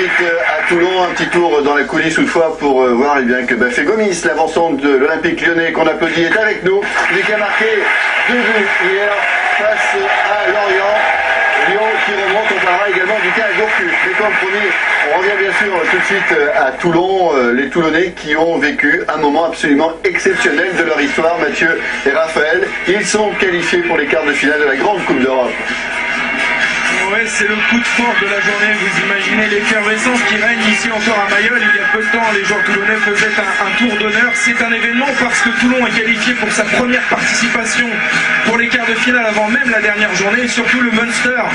vite à Toulon, un petit tour dans la coulisse toutefois pour voir que Bafé Gomis, l'avancante de l'Olympique Lyonnais qu'on applaudit, est avec nous. Il qui a marqué 2 buts hier face à Lorient. Lyon qui remonte, on parlera également du cas à Gourcuff. Mais comme promis, on revient bien sûr tout de suite à Toulon, les Toulonnais qui ont vécu un moment absolument exceptionnel de leur histoire, Mathieu et Raphaël. Ils sont qualifiés pour les quarts de finale de la Grande Coupe d'Europe. Ouais, c'est le coup de force de la journée. Vous imaginez l'effervescence qui règne ici encore à Mayol. Il y a peu de temps, les joueurs toulonnais faisaient un tour d'honneur. C'est un événement parce que Toulon est qualifié pour sa première participation pour les quarts de finale avant même la dernière journée. Et surtout le Munster,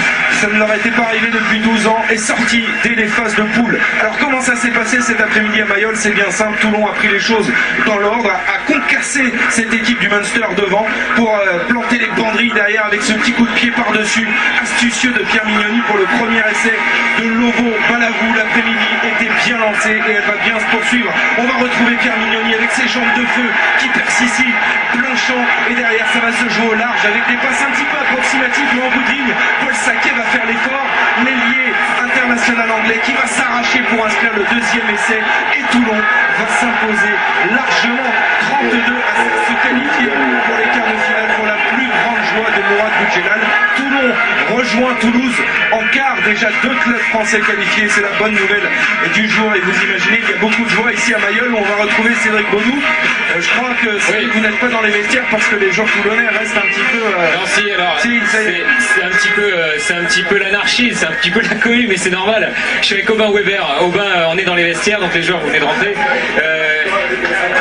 ça ne leur était pas arrivé depuis 12 ans, est sorti dès les phases de poule. Alors comment ça s'est passé cet après-midi à Mayol? C'est bien simple. Toulon a pris les choses dans l'ordre, a concassé cette équipe du Munster devant pour planter les banderilles derrière avec ce petit coup de pied par-dessus astucieux de Pierre Mignoni pour le premier essai de Lobo Balavou. L'après-midi était bien lancée et elle va bien se poursuivre. On va retrouver Pierre Mignoni avec ses jambes de feu qui percent ici, Blanchant, et derrière ça va se jouer au large avec des passes un petit peu approximatives mais en bout de ligne. Paul Saquet va faire l'effort, l'ailier international anglais qui va s'arracher pour inscrire le deuxième essai et Toulon va s'imposer largement 32 à se qualifier pour les quarts de finale pour la plus grande joie de Mourad Boudjelal. Toulon rejoint Toulouse en quart, déjà 2 clubs français qualifiés, c'est la bonne nouvelle du jour. Et vous imaginez qu'il y a beaucoup de joie ici à Mayol où on va retrouver Cédric Baudou. Je crois que vous n'êtes pas dans les vestiaires parce que les joueurs toulonnais restent un petit peu... Non si, alors c'est un petit peu l'anarchie, c'est un petit peu la cohue, mais c'est normal. Je suis avec Aubin Weber. Aubin, on est dans les vestiaires, donc les joueurs vous venez de rentrer.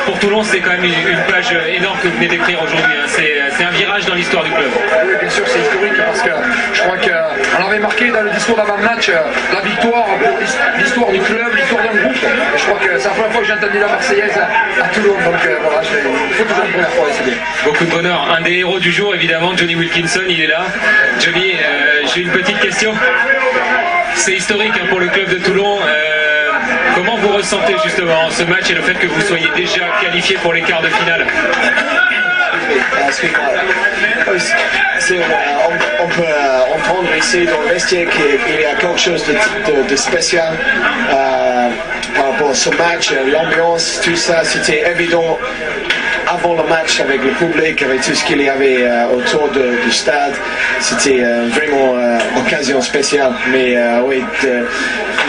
Pour Toulon, c'est quand même une page énorme que vous venez d'écrire aujourd'hui. Hein. C'est un virage dans l'histoire du club. Oui, bien sûr, c'est historique parce que je crois qu'on avait marqué dans le discours d'avant-match la victoire pour l'histoire du club, l'histoire d'un groupe. Et je crois que c'est la première fois que j'ai entendu la Marseillaise à Toulon. Donc voilà, il faut toujours une première fois, et c'est bien. Beaucoup de bonheur. Un des héros du jour, évidemment, Johnny Wilkinson, il est là. Johnny, j'ai une petite question. C'est historique hein, pour le club de Toulon. Comment vous ressentez justement ce match et le fait que vous soyez déjà qualifié pour les quarts de finale? On peut entendre ici dans le vestiaire qu'il y a quelque chose de spécial par rapport à ce match, l'ambiance, tout ça, c'était évident avant le match avec le public, avec tout ce qu'il y avait autour du stade. C'était vraiment une occasion spéciale. Mais oui, de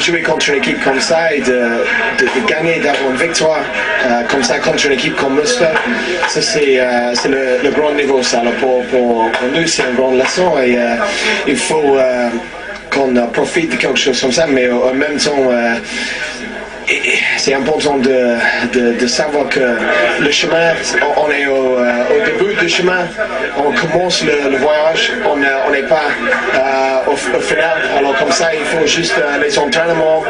jouer contre une équipe comme ça et de gagner, d'avoir une victoire comme ça contre une équipe comme Munster, ça c'est le grand niveau. Ça. Alors pour nous, c'est une grande leçon et il faut qu'on profite de quelque chose comme ça, mais en même temps, c'est important de savoir que le chemin, on est au début du chemin, on commence le voyage, on n'est pas au final. Alors comme ça, il faut juste les entraînements,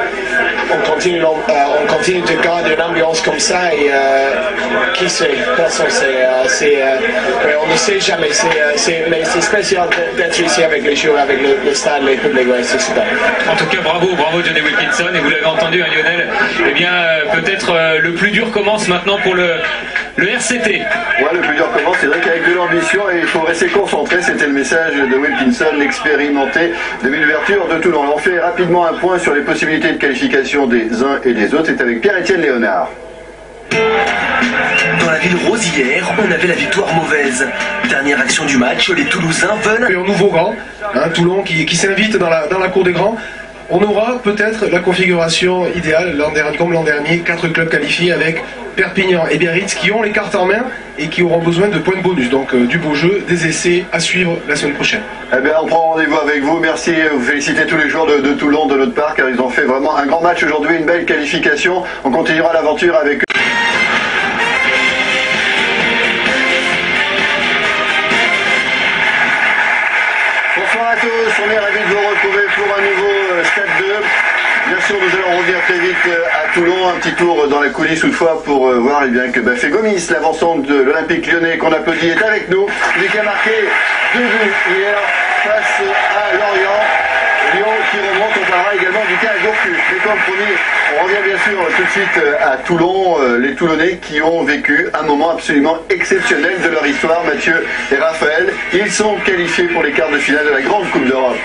on continue de garder une ambiance comme ça et qui sait, personne sait, on ne sait jamais, mais c'est spécial d'être ici avec les joueurs, avec le stade, les publics, ouais, c'est super. En tout cas, bravo Johnny Wilkinson, et vous l'avez entendu, hein, Lionel. Eh bien, peut-être le plus dur commence maintenant pour le RCT. Ouais, le plus dur commence, c'est vrai qu'avec de l'ambition, et il faut rester concentré, c'était le message de Wilkinson, l'expérimenté de l'ouverture de Toulon. On fait rapidement un point sur les possibilités de qualification des uns et des autres, c'est avec Pierre-Étienne Léonard. Dans la ville rose hier, on avait la victoire mauvaise. Dernière action du match, les Toulousains veulent... Et un nouveau grand, hein, Toulon qui s'invite dans la cour des grands. On aura peut-être la configuration idéale, comme l'an dernier, 4 clubs qualifiés avec Perpignan et Biarritz qui ont les cartes en main et qui auront besoin de points de bonus. Donc du beau jeu, des essais à suivre la semaine prochaine. Eh bien, on prend rendez-vous avec vous. Merci, vous félicitez tous les joueurs de Toulon de notre part car ils ont fait vraiment un grand match aujourd'hui, une belle qualification. On continuera l'aventure avec eux. Bonsoir à tous, on est ravis de vous retrouver pour un nouveau Stade 2. Bien sûr, nous allons revenir très vite à Toulon, un petit tour dans la coulisse toutefois pour voir que Bafé Gomis, l'avancante de l'Olympique Lyonnais qu'on applaudit, est avec nous. Il qui a marqué 2 buts hier face à Lorient. Lyon qui remonte, on parlera également du cas à Gourcuff. Mais comme promis, on revient bien sûr tout de suite à Toulon, les Toulonnais qui ont vécu un moment absolument exceptionnel de leur histoire, Mathieu et Raphaël. Ils sont qualifiés pour les quarts de finale de la Grande Coupe d'Europe.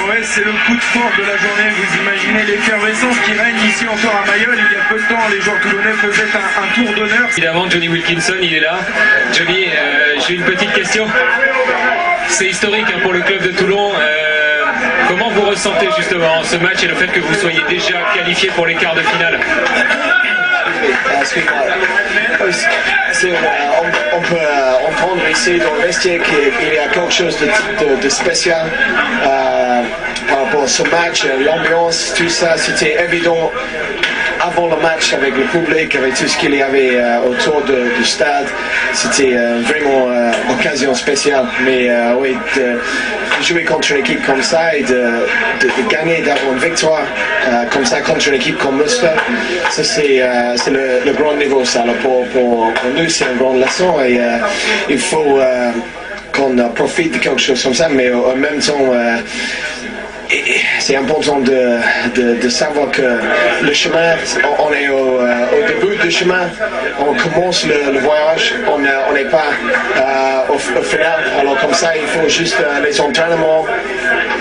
Ouais, c'est le coup de force de la journée. Vous imaginez l'effervescence qui règne ici encore à Mayol. Il y a peu de temps, les joueurs toulonnais faisaient un tour d'honneur. Évidemment, Johnny Wilkinson, il est là. Johnny, j'ai une petite question. C'est historique hein, pour le club de Toulon. Comment vous ressentez justement ce match et le fait que vous soyez déjà qualifié pour les quarts de finale? On peut entendre ici dans le vestiaire qu'il y a quelque chose de spécial par rapport à ce match, l'ambiance, tout ça, c'était évident avant le match avec le public, avec tout ce qu'il y avait autour du stade. C'était vraiment une occasion spéciale. Mais oui, de jouer contre une équipe comme ça et de gagner, d'avoir une victoire comme ça contre une équipe comme Munster, ça c'est le grand niveau. Ça. Alors pour nous, c'est une grande leçon et il faut qu'on profite de quelque chose comme ça, mais en même temps, c'est important de savoir que le chemin, on est au début du chemin, on commence le voyage, on n'est pas au final. Alors comme ça, il faut juste les entraînements,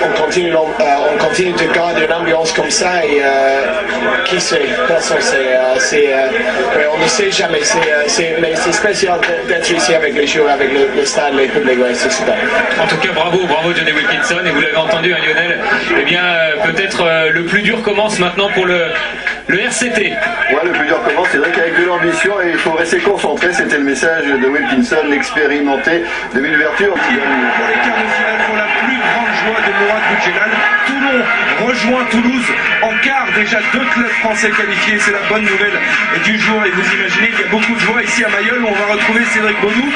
on continue de garder une ambiance comme ça et qui sait, personne on ne sait jamais, mais c'est spécial d'être ici avec les joueurs, avec le stade, les publics, ouais, c'est super. En tout cas, bravo Johnny Wilkinson, et vous l'avez entendu, hein, Lionel. Eh bien, peut-être le plus dur commence maintenant pour le RCT. Ouais, le plus dur commence, c'est vrai qu'avec de l'ambition et il faut rester concentré, c'était le message de Wilkinson, l'expérimenté de l'ouverture. Pour les quarts de finale, pour la plus grande joie de Mourad Boudjelal, Toulon rejoint Toulouse en quart, déjà 2 clubs français qualifiés, c'est la bonne nouvelle du jour. Et vous imaginez qu'il y a beaucoup de joie ici à Mayol où on va retrouver Cédric Baudou.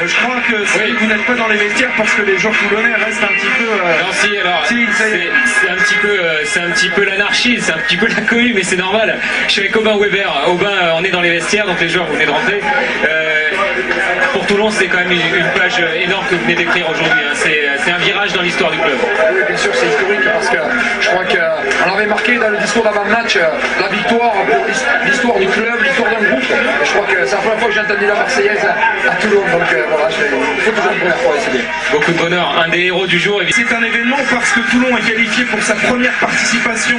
Je crois que vous n'êtes pas dans les vestiaires parce que les joueurs toulonnais restent un petit peu... Non, si, alors, c'est un petit peu l'anarchie, c'est un petit peu la cohue, mais c'est normal. Je suis avec Aubin Weber. Aubin, on est dans les vestiaires, donc les joueurs, vous venez de rentrer. Pour Toulon, c'est quand même une page énorme que vous venez d'écrire aujourd'hui. Hein. C'est un virage dans l'histoire du club. Oui, bien sûr, c'est historique parce que je crois qu'on avait marqué dans le discours d'avant-match la victoire pour l'histoire du club, l'histoire d'un groupe. Et je crois que c'est la première fois que j'ai entendu la Marseillaise à Toulon. Donc voilà, il faut toujours une première fois, c'est bien. Beaucoup de bonheur, un des héros du jour. C'est un événement parce que Toulon est qualifié pour sa première participation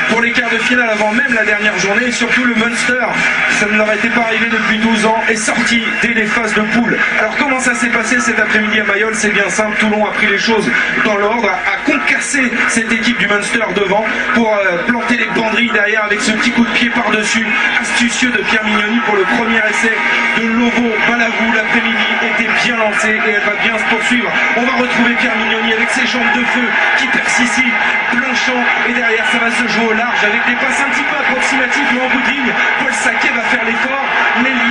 pour les quarts de finale avant même la dernière journée. Et surtout le Munster, ça ne leur était pas arrivé depuis 12 ans, est sorti dès les phases de poule. Alors comment ça s'est passé cet après-midi à Mayol? C'est bien simple, Toulon a pris les choses dans l'ordre, a concassé cette équipe du Munster devant pour planter les banderilles derrière avec ce petit coup de pied par-dessus astucieux de Pierre Mignoni pour le premier essai de Lobo Balavou. L'après-midi était bien lancée et elle va bien se poursuivre. On va retrouver Pierre Mignoni avec ses jambes de feu qui percent ici, plein champ, et derrière ça va se jouer au large avec des passes un petit peu approximatives mais en bout de ligne. Paul Saquet va faire l'effort, l'ailier